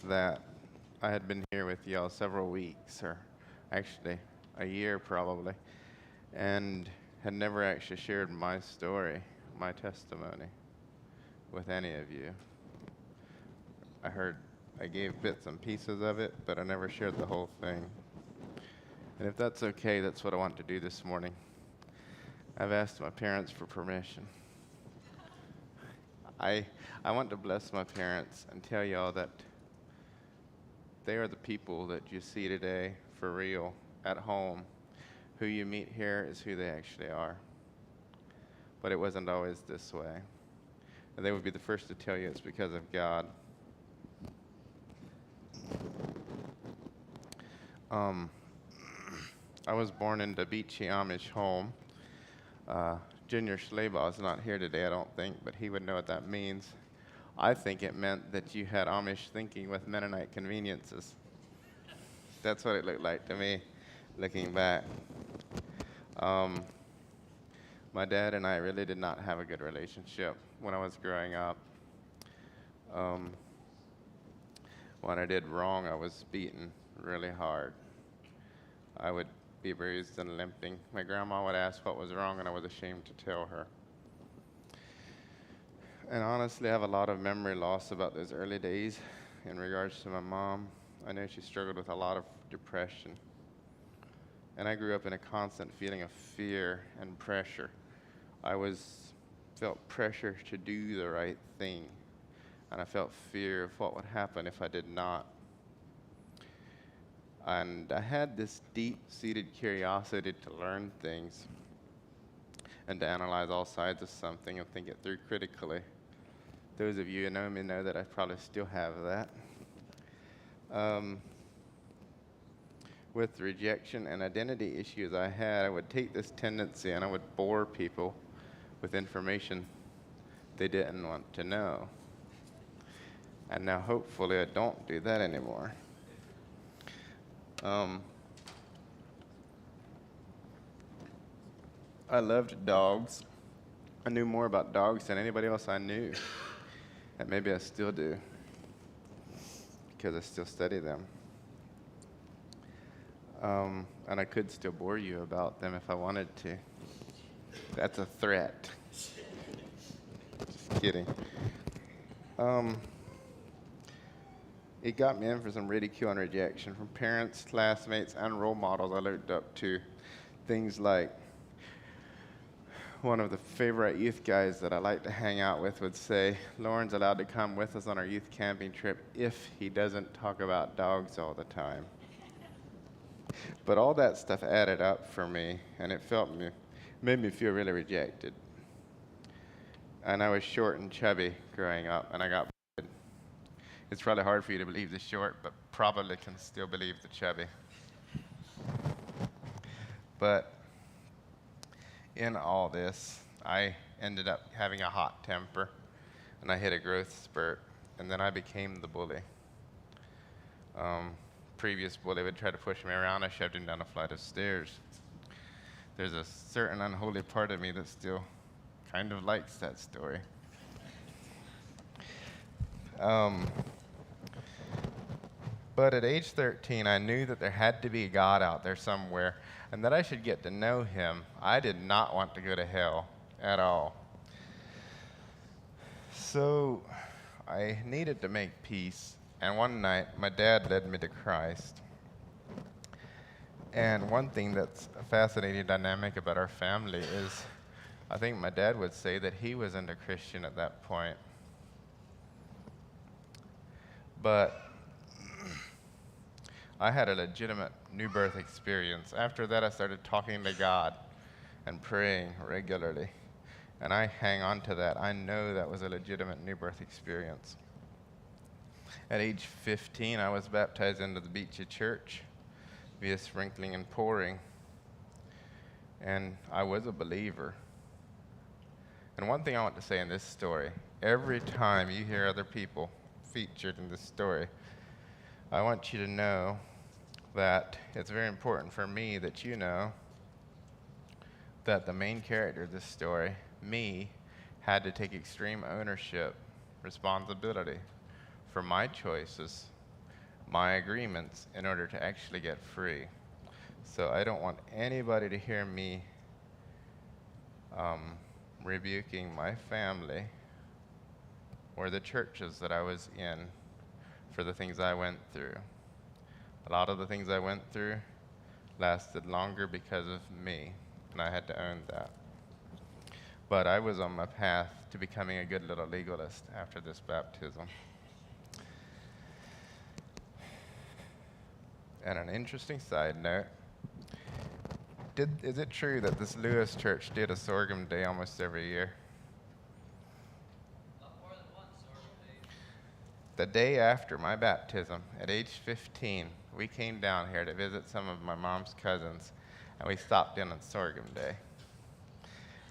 that I had been here with y'all several weeks, or actually a year probably, and had never actually shared my story, my testimony, with any of you. I heard I gave bits and pieces of it, but I never shared the whole thing. And if that's okay, that's what I want to do this morning. I've asked my parents for permission. I, I want to bless my parents and tell y'all that they are the people that you see today for real at home. Who you meet here is who they actually are. But it wasn't always this way. And they would be the first to tell you it's because of God. Um, I was born in the beachy Amish home. Junior Schleybaugh is not here today, I don't think, but he would know what that means. I think it meant that you had Amish thinking with Mennonite conveniences. That's what it looked like to me, looking back. My dad and I really did not have a good relationship when I was growing up. When I did wrong, I was beaten really hard. I would be bruised and limping. My grandma would ask what was wrong, and I was ashamed to tell her. And honestly, I have a lot of memory loss about those early days in regards to my mom. I know she struggled with a lot of depression. And I grew up in a constant feeling of fear and pressure. I felt pressure to do the right thing. And I felt fear of what would happen if I did not. And I had this deep-seated curiosity to learn things and to analyze all sides of something and think it through critically. Those of you who know me know that I probably still have that. With rejection and identity issues I had, I would take this tendency and I would bore people with information they didn't want to know. And now hopefully I don't do that anymore. I loved dogs. I knew more about dogs than anybody else I knew. And maybe I still do, because I still study them. And I could still bore you about them if I wanted to. That's a threat. Just kidding. It got me in for some ridicule and rejection from parents, classmates, and role models I looked up to. Things like one of the favorite youth guys that I like to hang out with would say, Loren's allowed to come with us on our youth camping trip if he doesn't talk about dogs all the time. But all that stuff added up for me, and it made me feel really rejected. And I was short and chubby growing up, and I got bullied. It's probably hard for you to believe the short, but probably can still believe the chubby. But in all this, I ended up having a hot temper, and I hit a growth spurt, and then I became the bully. Previous bully would try to push me around. I shoved him down a flight of stairs. There's a certain unholy part of me that still kind of likes that story. But at age 13, I knew that there had to be a God out there somewhere, and that I should get to know him. I did not want to go to hell at all. So I needed to make peace. And one night, my dad led me to Christ. And one thing that's a fascinating dynamic about our family is, I think my dad would say that he wasn't a Christian at that point. But I had a legitimate new birth experience. After that, I started talking to God and praying regularly. And I hang on to that. I know that was a legitimate new birth experience. At age 15, I was baptized into the Beachy Church via sprinkling and pouring. And I was a believer. And one thing I want to say in this story, every time you hear other people featured in this story, I want you to know that it's very important for me that you know that the main character of this story, me, had to take extreme ownership, responsibility for my choices my agreements in order to actually get free. So I don't want anybody to hear me rebuking my family or the churches that I was in for the things I went through. A lot of the things I went through lasted longer because of me, and I had to own that. But I was on my path to becoming a good little legalist after this baptism. And an interesting side note, is it true that this Lewis church did a sorghum day almost every year? Not more than one sorghum day. The day after my baptism, at age 15, we came down here to visit some of my mom's cousins, and we stopped in on sorghum day.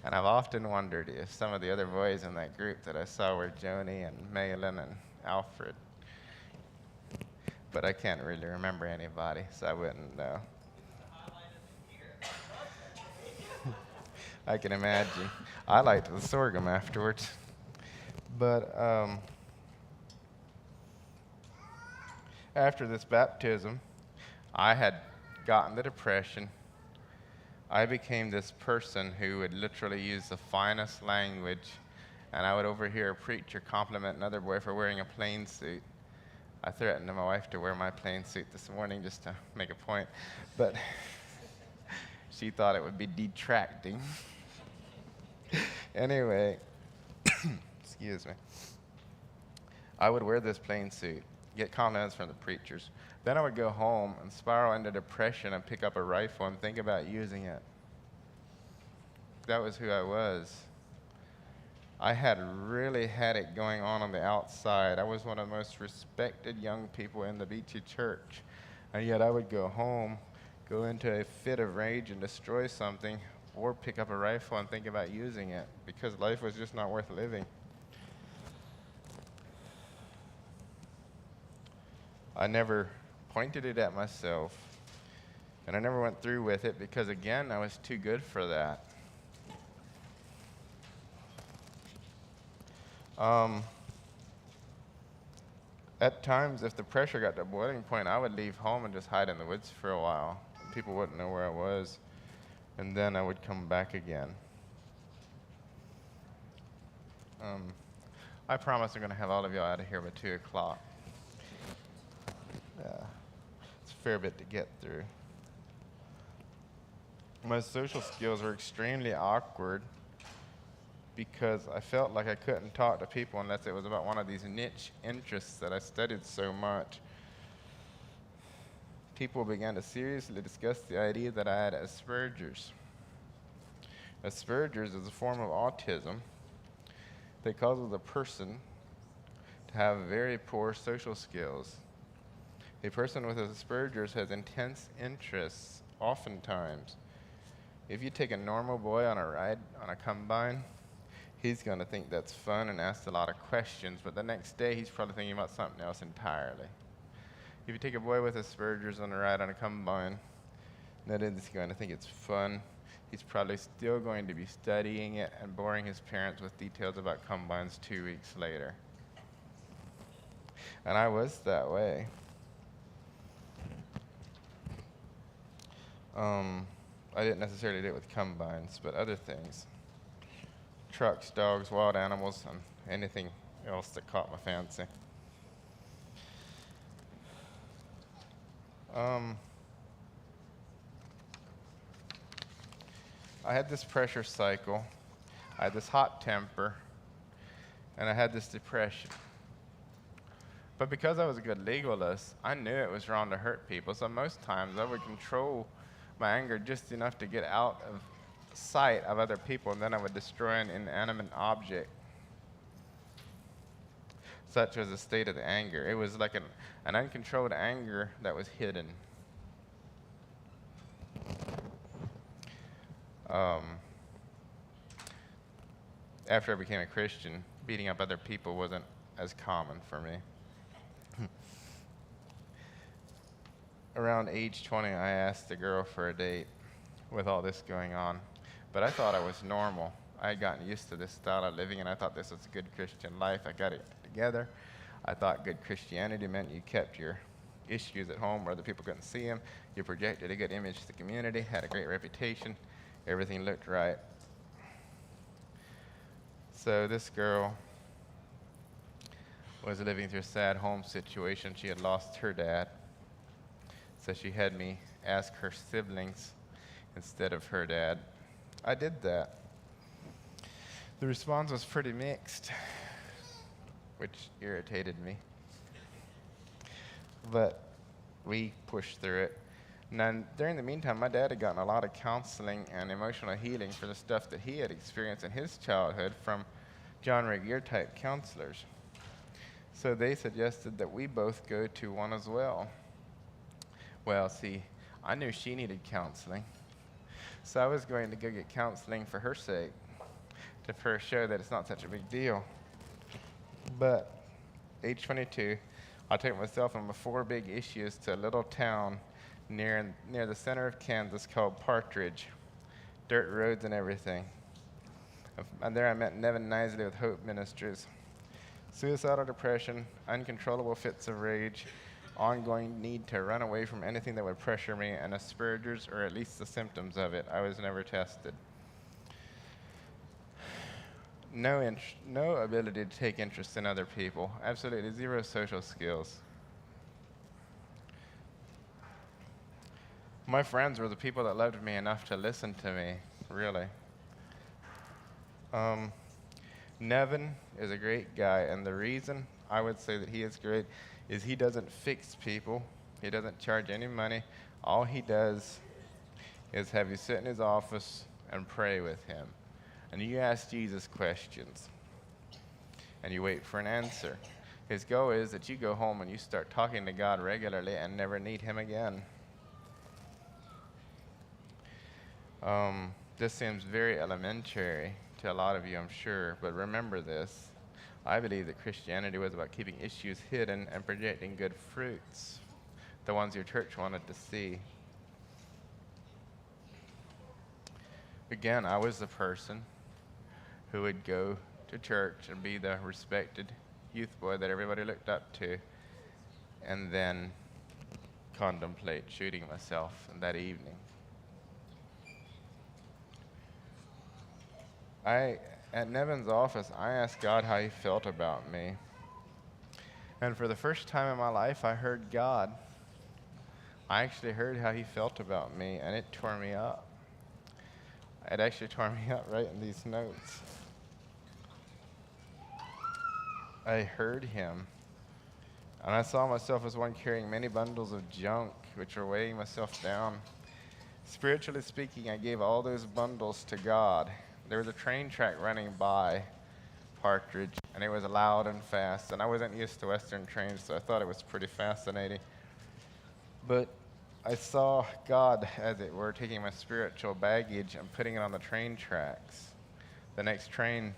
And I've often wondered if some of the other boys in that group that I saw were Joni and Malin and Alfred. But I can't really remember anybody, so I wouldn't know. I can imagine. I liked the sorghum afterwards. But after this baptism, I had gotten the depression. I became this person who would literally use the finest language, and I would overhear a preacher compliment another boy for wearing a plain suit. I threatened my wife to wear my plain suit this morning just to make a point, but she thought it would be detracting. Anyway, excuse me. I would wear this plain suit, get compliments from the preachers. Then I would go home and spiral into depression and pick up a rifle and think about using it. That was who I was. I had really had it going on the outside. I was one of the most respected young people in the Beachy church. And yet I would go home, go into a fit of rage and destroy something, or pick up a rifle and think about using it, because life was just not worth living. I never pointed it at myself, and I never went through with it because, again, I was too good for that. At times, if the pressure got to a boiling point, I would leave home and just hide in the woods for a while. People wouldn't know where I was, and then I would come back again. I promise I'm going to have all of y'all out of here by 2 o'clock. It's a fair bit to get through. My social skills were extremely awkward because I felt like I couldn't talk to people unless it was about one of these niche interests that I studied so much. People began to seriously discuss the idea that I had Asperger's. Asperger's is a form of autism that causes a person to have very poor social skills. A person with Asperger's has intense interests, oftentimes. If you take a normal boy on a ride on a combine, he's going to think that's fun and ask a lot of questions, but the next day he's probably thinking about something else entirely. If you take a boy with Asperger's on a ride on a combine, not only is he going to think it's fun, he's probably still going to be studying it and boring his parents with details about combines 2 weeks later. And I was that way. I didn't necessarily do it with combines, but other things. Trucks, dogs, wild animals, and anything else that caught my fancy. I had this pressure cycle, I had this hot temper, and I had this depression. But because I was a good legalist, I knew it was wrong to hurt people, so most times I would control my anger just enough to get out of sight of other people, and then I would destroy an inanimate object, such as the state of the anger. It was like an uncontrolled anger that was hidden. After I became a Christian, beating up other people wasn't as common for me. Around age 20, I asked a girl for a date with all this going on, but I thought I was normal. I had gotten used to this style of living, and I thought this was a good Christian life. I got it together. I thought good Christianity meant you kept your issues at home where the people couldn't see him. You projected a good image to the community, had a great reputation. Everything looked right. So this girl was living through a sad home situation. She had lost her dad. So she had me ask her siblings instead of her dad. I did that. The response was pretty mixed, which irritated me. But we pushed through it. And during the meantime, my dad had gotten a lot of counseling and emotional healing for the stuff that he had experienced in his childhood from John Regier type counselors. So they suggested that we both go to one as well. Well, see, I knew she needed counseling. So I was going to go get counseling for her sake, to first show that it's not such a big deal. But age 22, I took myself and my 4 big issues to a little town near the center of Kansas called Partridge. Dirt roads and everything. And there I met Nevin Nisley with Hope Ministries. Suicidal depression, uncontrollable fits of rage, ongoing need to run away from anything that would pressure me, and Asperger's, or at least the symptoms of it. I was never tested. No ability to take interest in other people. Absolutely 0 social skills. My friends were the people that loved me enough to listen to me, really. Nevin is a great guy, and the reason I would say that he is great is he doesn't fix people. He doesn't charge any money. All he does is have you sit in his office and pray with him. And you ask Jesus questions, and you wait for an answer. His goal is that you go home and you start talking to God regularly and never need him again. This seems very elementary to a lot of you, I'm sure, but remember this. I believe that Christianity was about keeping issues hidden and projecting good fruits, the ones your church wanted to see. Again, I was the person who would go to church and be the respected youth boy that everybody looked up to, and then contemplate shooting myself that evening. At Nevin's office, I asked God how he felt about me. And for the first time in my life, I heard God. I actually heard how he felt about me, and it tore me up. It actually tore me up right in these notes. I heard him, and I saw myself as one carrying many bundles of junk, which were weighing myself down. Spiritually speaking, I gave all those bundles to God. There was a train track running by Partridge, and it was loud and fast, and I wasn't used to Western trains, so I thought it was pretty fascinating. But I saw God, as it were, taking my spiritual baggage and putting it on the train tracks. The next train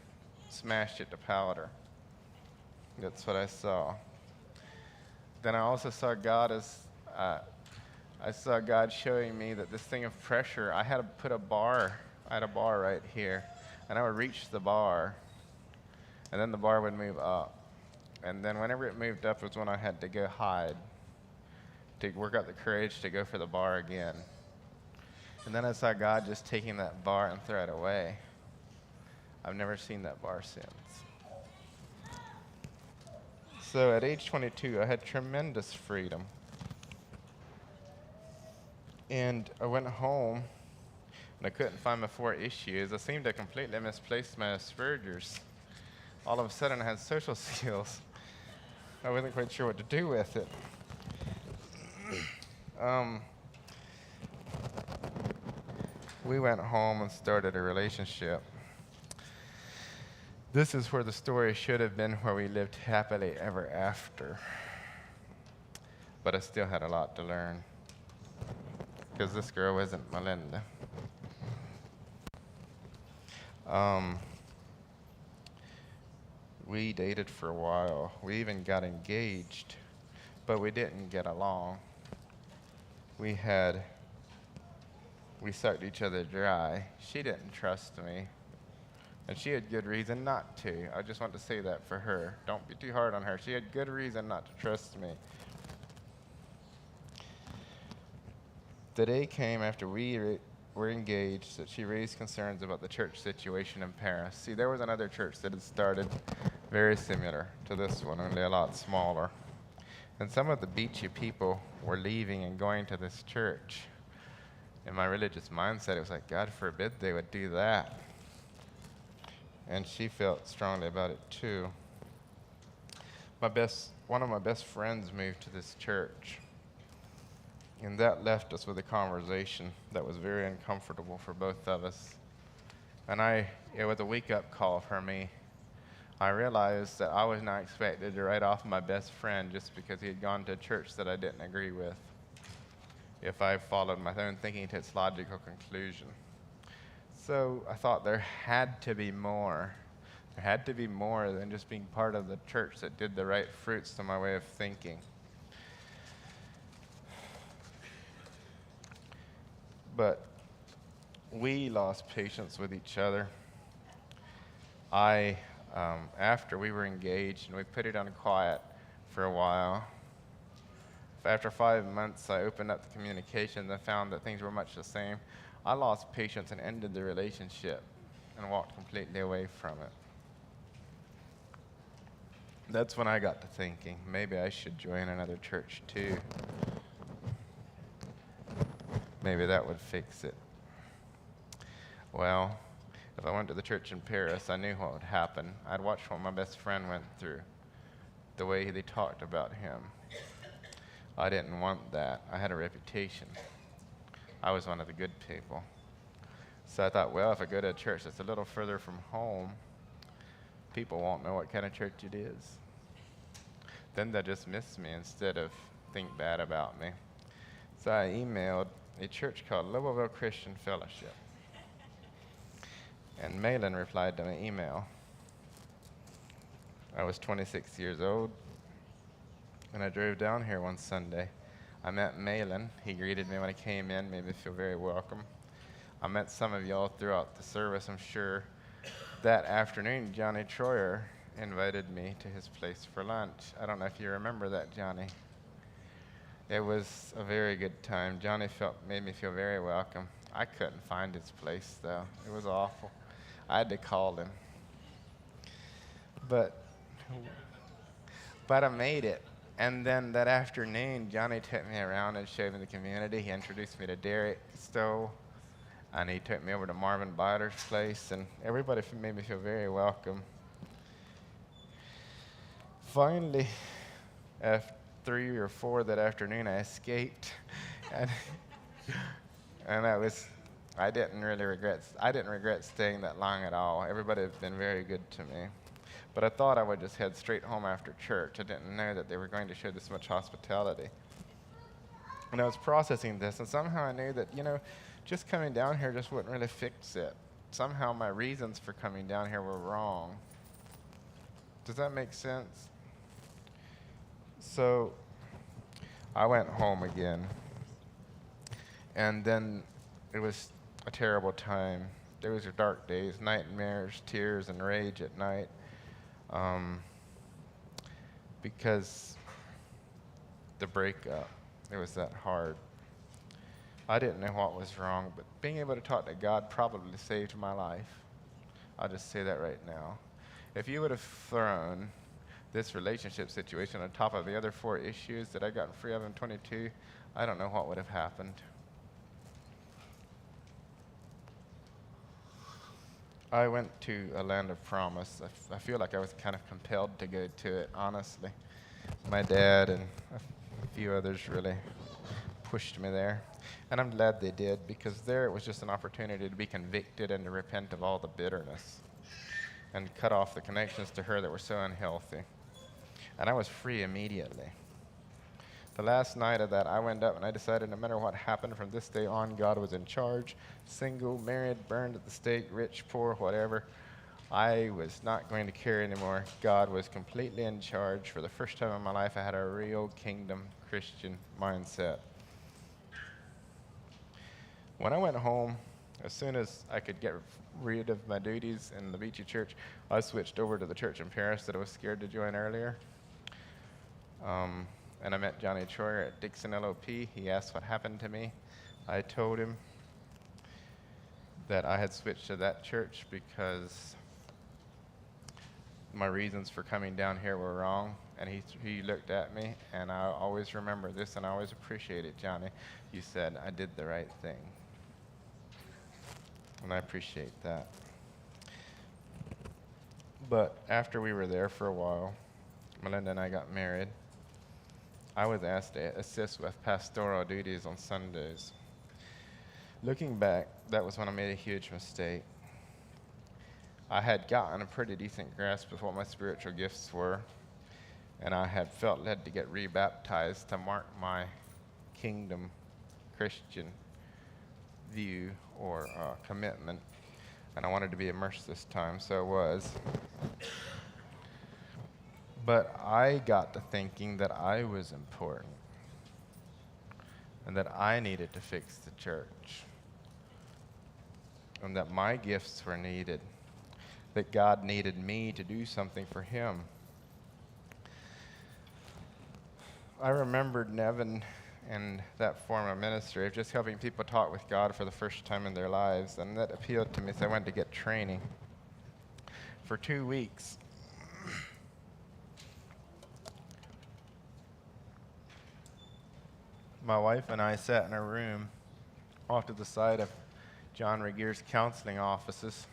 smashed it to powder. That's what I saw. Then I also saw God I saw God showing me that this thing of pressure, I had to put a bar. I had a bar right here, and I would reach the bar, and then the bar would move up. And then whenever it moved up was when I had to go hide, to work up the courage to go for the bar again. And then I saw God just taking that bar and throw it away. I've never seen that bar since. So at age 22, I had tremendous freedom. And I went home, and I couldn't find my 4 issues. I seemed to completely misplace my Asperger's. All of a sudden, I had social skills. I wasn't quite sure what to do with it. We went home and started a relationship. This is where the story should have been, where we lived happily ever after. But I still had a lot to learn, because this girl wasn't Melinda. We dated for a while. We even got engaged, but we didn't get along. We sucked each other dry. She didn't trust me, and she had good reason not to. I just want to say that for her. Don't be too hard on her. She had good reason not to trust me. The day came after we were engaged that she raised concerns about the church situation in Paris. See, there was another church that had started very similar to this one, only a lot smaller. And some of the beachy people were leaving and going to this church. In my religious mindset, it was like, God forbid they would do that. And she felt strongly about it too. One of my best friends moved to this church. And that left us with a conversation that was very uncomfortable for both of us. And it was a wake-up call for me. I realized that I was not expected to write off my best friend just because he had gone to a church that I didn't agree with, if I followed my own thinking to its logical conclusion. So I thought there had to be more. There had to be more than just being part of the church that did the right fruits to my way of thinking. But we lost patience with each other. After we were engaged and we put it on quiet for a while, after 5 months, I opened up the communications and found that things were much the same. I lost patience and ended the relationship and walked completely away from it. That's when I got to thinking, maybe I should join another church too. Maybe that would fix it. Well, if I went to the church in Paris, I knew what would happen. I'd watched what my best friend went through, the way they talked about him. I didn't want that. I had a reputation. I was one of the good people. So I thought, well, if I go to a church that's a little further from home, people won't know what kind of church it is. Then they'll just miss me instead of think bad about me. So I emailed a church called Louisville Christian Fellowship. And Malin replied to my email. I was 26 years old, and I drove down here one Sunday. I met Malin. He greeted me when I came in, made me feel very welcome. I met some of y'all throughout the service, I'm sure. That afternoon, Johnny Troyer invited me to his place for lunch. I don't know if you remember that, Johnny. It was a very good time. Johnny made me feel very welcome. I couldn't find his place, though. It was awful. I had to call him. But I made it. And then that afternoon, Johnny took me around and showed me the community. He introduced me to Derek Stowe, and he took me over to Marvin Byler's place, and everybody made me feel very welcome. Finally, after 3 or 4 that afternoon, I escaped, and I didn't regret staying that long at all. Everybody has been very good to me. But I thought I would just head straight home after church. I didn't know that they were going to show this much hospitality. And I was processing this, and somehow I knew that, just coming down here just wouldn't really fix it. Somehow my reasons for coming down here were wrong. Does that make sense? So I went home again. And then it was a terrible time. Those were dark days, nightmares, tears, and rage at night. Because the breakup, it was that hard. I didn't know what was wrong, but being able to talk to God probably saved my life. I'll just say that right now. If you would have thrown this relationship situation on top of the other 4 issues that I got free of in 22, I don't know what would have happened. I went to a land of promise. I feel like I was kind of compelled to go to it, honestly. My dad and a few others really pushed me there. And I'm glad they did, because there it was just an opportunity to be convicted and to repent of all the bitterness and cut off the connections to her that were so unhealthy. And I was free immediately. The last night of that, I went up and I decided no matter what happened from this day on, God was in charge. Single, married, burned at the stake, rich, poor, whatever. I was not going to care anymore. God was completely in charge. For the first time in my life, I had a real kingdom Christian mindset. When I went home, as soon as I could get rid of my duties in the Beachy church, I switched over to the church in Paris that I was scared to join earlier. And I met Johnny Troyer at Dixon LOP. He asked what happened to me. I told him that I had switched to that church because my reasons for coming down here were wrong. And he looked at me, and I always remember this, and I always appreciate it, Johnny. You said I did the right thing. And I appreciate that. But after we were there for a while, Melinda and I got married. I was asked to assist with pastoral duties on Sundays. Looking back, that was when I made a huge mistake. I had gotten a pretty decent grasp of what my spiritual gifts were, and I had felt led to get rebaptized to mark my kingdom Christian view or commitment. And I wanted to be immersed this time, so I was. But I got to thinking that I was important and that I needed to fix the church and that my gifts were needed, that God needed me to do something for him. I remembered Nevin and that form of ministry of just helping people talk with God for the first time in their lives, and that appealed to me, so I went to get training. For 2 weeks, my wife and I sat in a room off to the side of John Regere's counseling offices,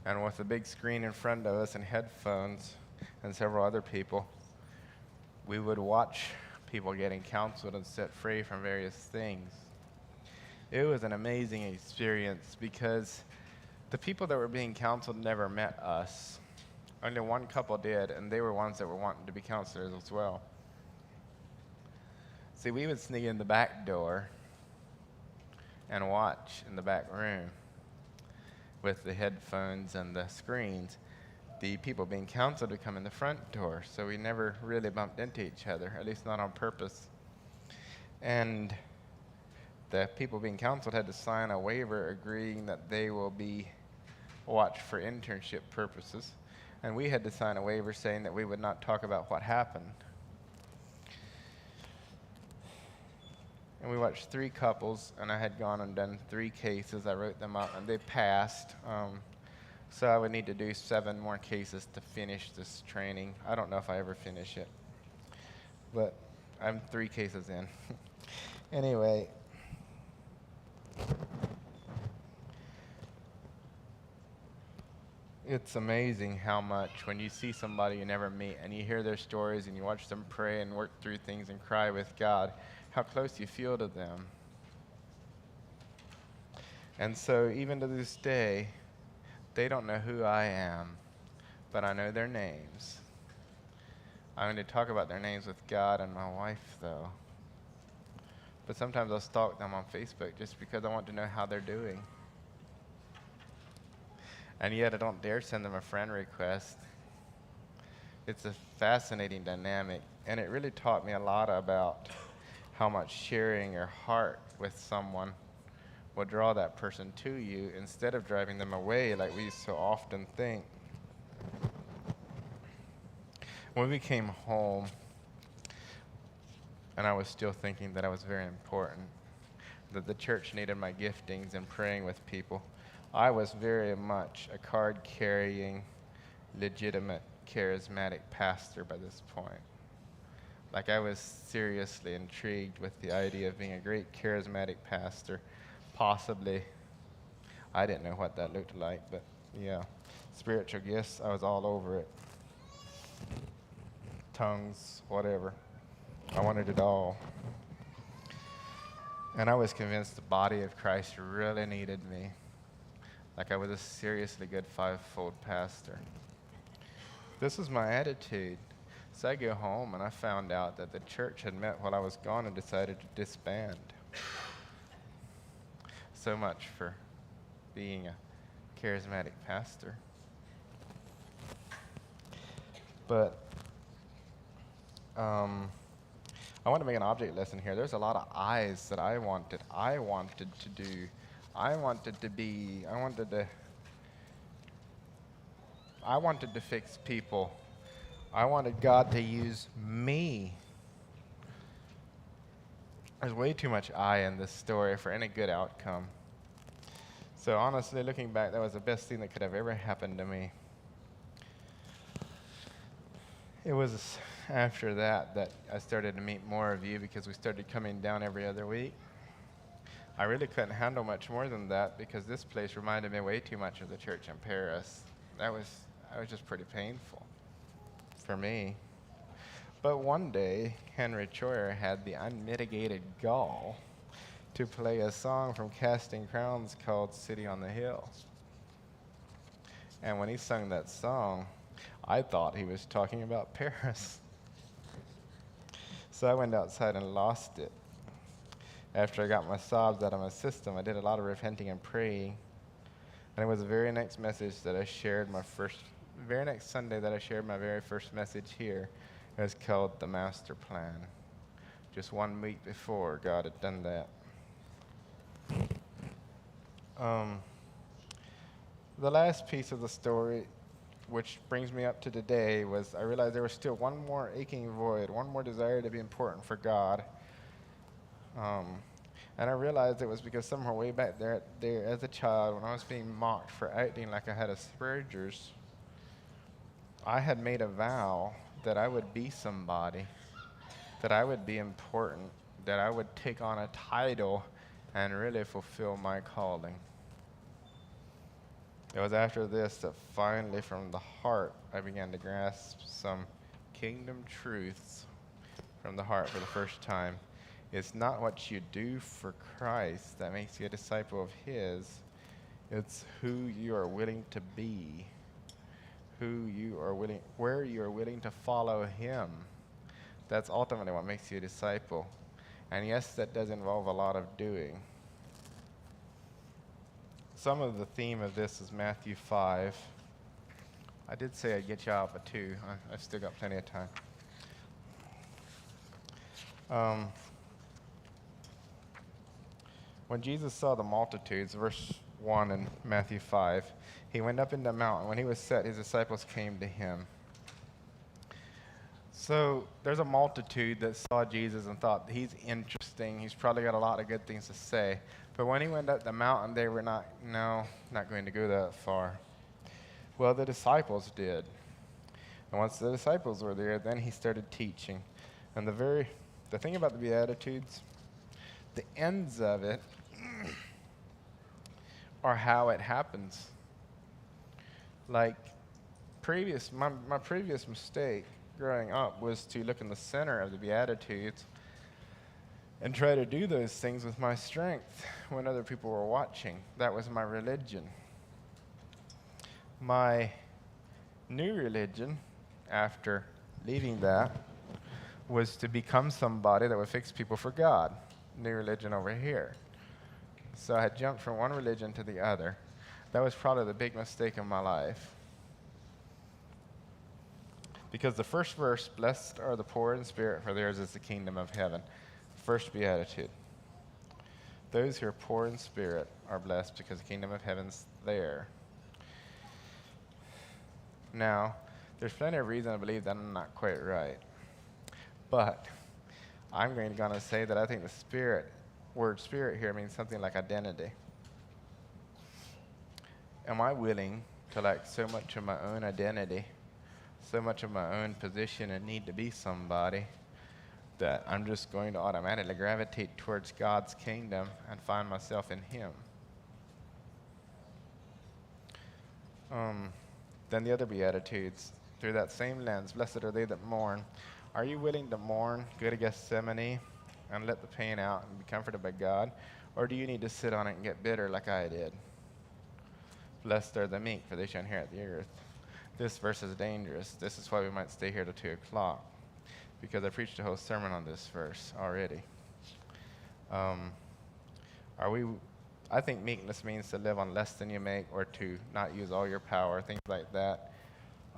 and with a big screen in front of us and headphones and several other people, we would watch people getting counseled and set free from various things. It was an amazing experience because the people that were being counseled never met us. Only one couple did, and they were ones that were wanting to be counselors as well. See, we would sneak in the back door and watch in the back room with the headphones and the screens. The people being counseled would come in the front door, so we never really bumped into each other, at least not on purpose. And the people being counseled had to sign a waiver agreeing that they will be watched for internship purposes, and we had to sign a waiver saying that we would not talk about what happened. And we watched 3 couples, and I had gone and done 3 cases. I wrote them up, and they passed. So I would need to do 7 more cases to finish this training. I don't know if I ever finish it, but I'm 3 cases in. Anyway, it's amazing how much when you see somebody you never meet and you hear their stories and you watch them pray and work through things and cry with God, how close you feel to them. And so even to this day, they don't know who I am, but I know their names. I only talk about their names with God and my wife, though. But sometimes I'll stalk them on Facebook just because I want to know how they're doing. And yet I don't dare send them a friend request. It's a fascinating dynamic, and it really taught me a lot about how much sharing your heart with someone will draw that person to you instead of driving them away like we so often think. When we came home, and I was still thinking that I was very important, that the church needed my giftings and praying with people, I was very much a card-carrying, legitimate, charismatic pastor by this point. Like, I was seriously intrigued with the idea of being a great charismatic pastor. Possibly, I didn't know what that looked like, but yeah, spiritual gifts, I was all over it. Tongues, whatever. I wanted it all. And I was convinced the body of Christ really needed me. Like I was a seriously good 5-fold pastor. This was my attitude. So I go home and I found out that the church had met while I was gone and decided to disband. So much for being a charismatic pastor. But I want to make an object lesson here. There's a lot of I's that I wanted to do. I wanted to fix people. I wanted God to use me. There's way too much I in this story for any good outcome. So honestly, looking back, that was the best thing that could have ever happened to me. It was after that I started to meet more of you because we started coming down every other week. I really couldn't handle much more than that because this place reminded me way too much of the church in Paris. That was just pretty painful for me. But one day, Henry Troyer had the unmitigated gall to play a song from Casting Crowns called City on the Hill. And when he sung that song, I thought he was talking about Paris. So I went outside and lost it. After I got my sobs out of my system, I did a lot of repenting and praying. And it was the very next message that I shared very next Sunday that I shared my very first message here. It was called The Master Plan. Just 1 week before, God had done that. The last piece of the story, which brings me up to today, was I realized there was still one more aching void, one more desire to be important for God. And I realized it was because somewhere way back there as a child, when I was being mocked for acting like I had Asperger's, I had made a vow that I would be somebody, that I would be important, that I would take on a title and really fulfill my calling. It was after this that finally from the heart I began to grasp some kingdom truths from the heart for the first time. It's not what you do for Christ that makes you a disciple of His. It's who you are willing to be, where you are willing to follow Him. That's ultimately what makes you a disciple. And yes, that does involve a lot of doing. Some of the theme of this is Matthew 5. I did say I'd get you out, but 2. I've still got plenty of time. When Jesus saw the multitudes, verse 1 in Matthew 5, he went up into the mountain. When he was set, his disciples came to him. So there's a multitude that saw Jesus and thought, he's interesting. He's probably got a lot of good things to say. But when he went up the mountain, they were not going to go that far. Well, the disciples did. And once the disciples were there, then he started teaching. And the thing about the Beatitudes, the ends of it are how it happens. Like my previous mistake growing up was to look in the center of the Beatitudes and try to do those things with my strength when other people were watching. That was my religion. My new religion, after leaving that, was to become somebody that would fix people for God. New religion over here. So I had jumped from one religion to the other. That was probably the big mistake in my life. Because the first verse, blessed are the poor in spirit, for theirs is the kingdom of heaven. First beatitude. Those who are poor in spirit are blessed because the kingdom of heaven's there. Now, there's plenty of reason to believe that I'm not quite right. But I'm going to say that I think the word spirit here means something like identity. Am I willing to lack so much of my own identity, so much of my own position and need to be somebody, that I'm just going to automatically gravitate towards God's kingdom and find myself in Him? Then the other Beatitudes, through that same lens, blessed are they that mourn. Are you willing to mourn, go to Gethsemane, and let the pain out and be comforted by God? Or do you need to sit on it and get bitter like I did? Blessed are the meek, for they shall inherit the earth. This verse is dangerous. This is why we might stay here till 2 o'clock, because I preached a whole sermon on this verse already. I think meekness means to live on less than you make, or to not use all your power, things like that.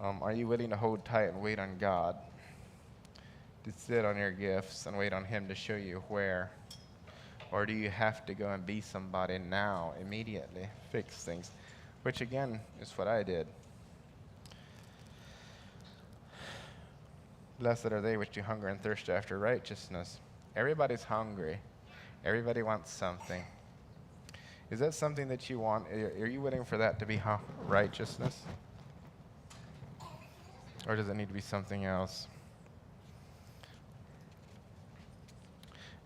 Are you willing to hold tight and wait on God? To sit on your gifts and wait on Him to show you where? Or do you have to go and be somebody now, immediately, fix things? Which again is what I did. Blessed are they which do hunger and thirst after righteousness. Everybody's hungry. Everybody wants something. Is that something that you want? Are you willing for that to be righteousness? Or does it need to be something else?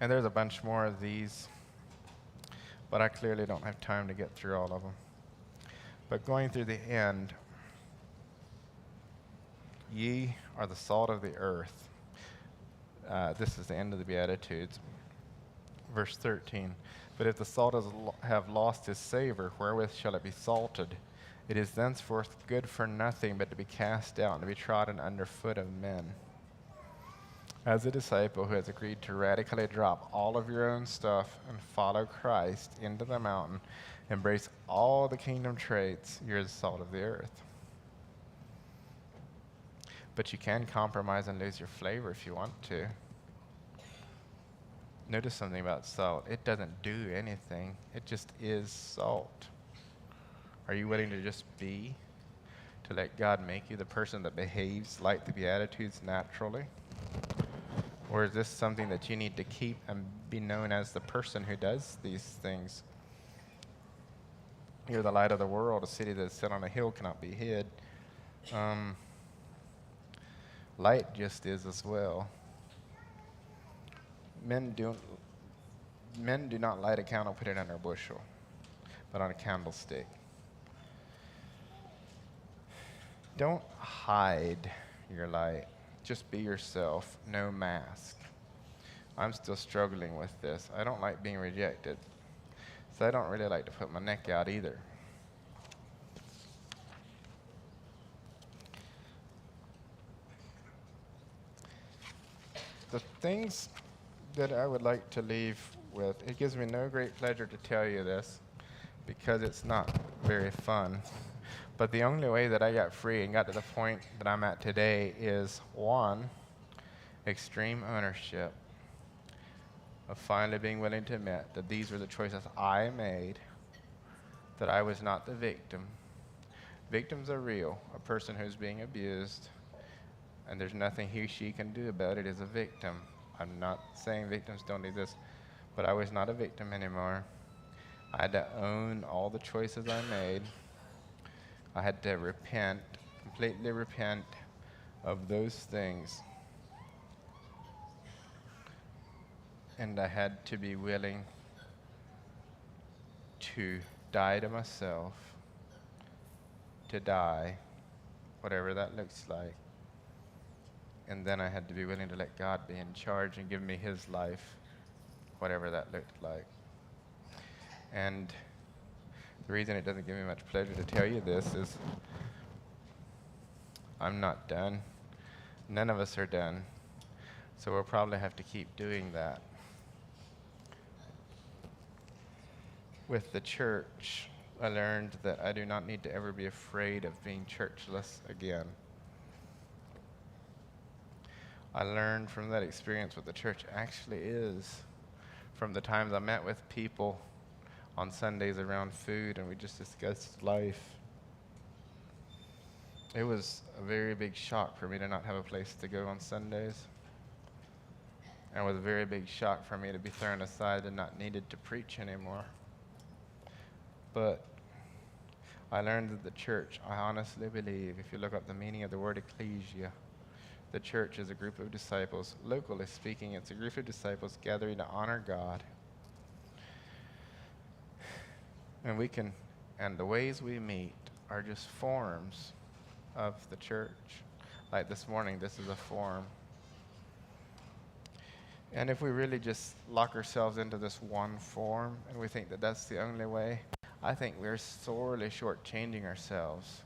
And there's a bunch more of these, but I clearly don't have time to get through all of them. But going through the end, ye are the salt of the earth. This is the end of the Beatitudes. Verse 13. But if the salt have lost his savor, wherewith shall it be salted? It is thenceforth good for nothing but to be cast out and to be trodden under foot of men. As a disciple who has agreed to radically drop all of your own stuff and follow Christ into the mountain, embrace all the kingdom traits, you're the salt of the earth. But you can compromise and lose your flavor if you want to. Notice something about salt. It doesn't do anything. It just is salt. Are you willing to just be? To let God make you the person that behaves like the Beatitudes naturally? Or is this something that you need to keep and be known as the person who does these things? You're the light of the world. A city that is set on a hill cannot be hid. Light just is as well. Men do not light a candle, put it under a bushel, but on a candlestick. Don't hide your light. Just be yourself. No mask. I'm still struggling with this. I don't like being rejected, so I don't really like to put my neck out either. The things that I would like to leave with, it gives me no great pleasure to tell you this because it's not very fun. But the only way that I got free and got to the point that I'm at today is, one, extreme ownership of finally being willing to admit that these were the choices I made, that I was not the victim. Victims are real. A person who's being abused, and there's nothing he or she can do about it, is a victim. I'm not saying victims don't exist, but I was not a victim anymore. I had to own all the choices I made. I had to repent, completely repent of those things. And I had to be willing to die to myself, to die, whatever that looks like. And then I had to be willing to let God be in charge and give me his life, whatever that looked like. And the reason it doesn't give me much pleasure to tell you this is I'm not done. None of us are done. So we'll probably have to keep doing that. With the church, I learned that I do not need to ever be afraid of being churchless again. I learned from that experience what the church actually is, from the times I met with people on Sundays around food and we just discussed life. It was a very big shock for me to not have a place to go on Sundays. And it was a very big shock for me to be thrown aside and not needed to preach anymore. But I learned that the church, I honestly believe, if you look up the meaning of the word ecclesia, the church is a group of disciples. Locally speaking, it's a group of disciples gathering to honor God. And the ways we meet are just forms of the church. Like this morning, this is a form. And if we really just lock ourselves into this one form and we think that that's the only way, I think we're sorely shortchanging ourselves.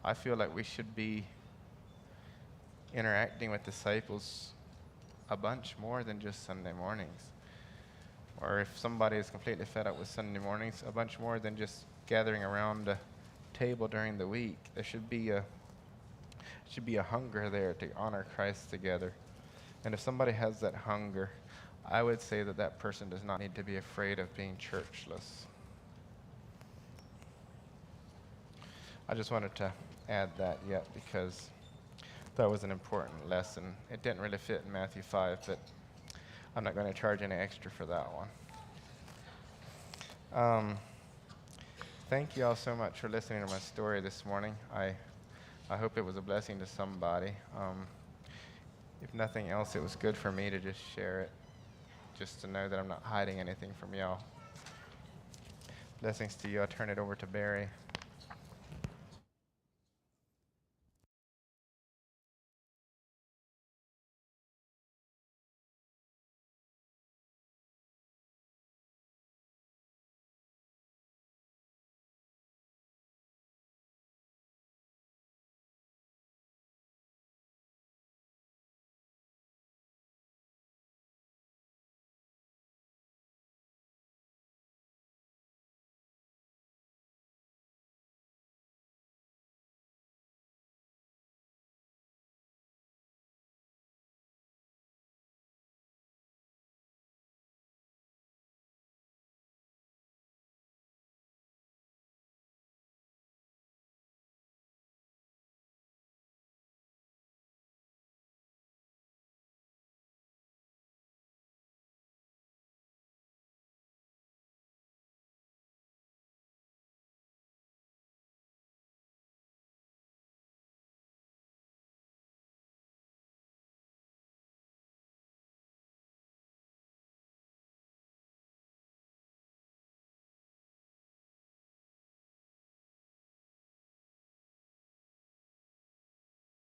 I feel like we should be interacting with disciples a bunch more than just Sunday mornings. Or if somebody is completely fed up with Sunday mornings, a bunch more than just gathering around a table during the week. There should be a hunger there to honor Christ together. And if somebody has that hunger, I would say that that person does not need to be afraid of being churchless. I just wanted to add that yet because that was an important lesson. It didn't really fit in Matthew 5, but I'm not going to charge any extra for that one. Um, Thank you all so much for listening to my story this morning. I hope it was a blessing to somebody. If nothing else, it was good for me to just share it, just to know that I'm not hiding anything from y'all. Blessings to you. I'll turn it over to Barry.